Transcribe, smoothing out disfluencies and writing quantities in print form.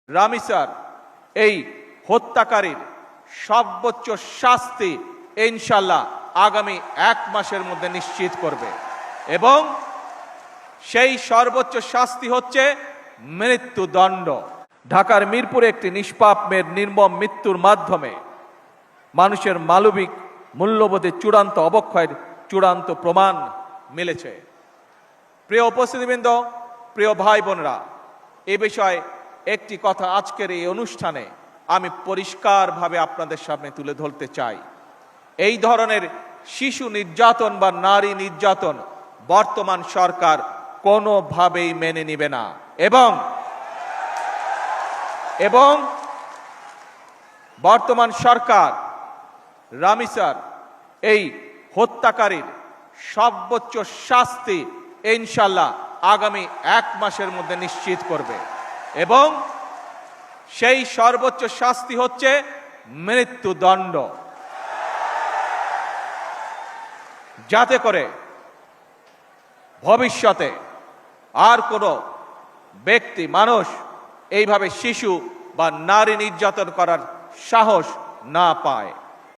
রামিসার এই হত্যাকারীর সর্বোচ্চ শাস্তি ইনশাআল্লাহ আগামী 1 মাসের মধ্যে নিশ্চিত করবে এবং সেই সর্বোচ্চ শাস্তি হচ্ছে মৃত্যুদণ্ড। ঢাকার মিরপুরে একটি নিষ্পাপ মেয়ের নির্মম মৃত্যুর মাধ্যমে মানুষের মানবিক মূল্যবোধের চূড়ান্ত অবক্ষয়ের চূড়ান্ত প্রমাণ মিলেছে। প্রিয় উপস্থিতিবৃন্দ, প্রিয় ভাই বোনরা, এ বিষয়ে একটি কথা আজকের এই অনুষ্ঠানে আমি পরিষ্কারভাবে আপনাদের সামনে তুলে ধরতে চাই। এই ধরনের শিশু নির্যাতন বা নারী নির্যাতন বর্তমান সরকার কোনোভাবেই মেনে নেবে না এবং বর্তমান সরকার রামিসার এই হত্যাকারীর সর্বোচ্চ শাস্তি ইনশাআল্লাহ আগামী 1 মাসের মধ্যে নিশ্চিত করবে এবং সেই সর্বোচ্চ শাস্তি হচ্ছে মৃত্যুদণ্ড, যাতে করে ভবিষ্যতে আর কোনো ব্যক্তি মানুষ এইভাবে শিশু বা নারী নির্যাতন করার সাহস না পায়।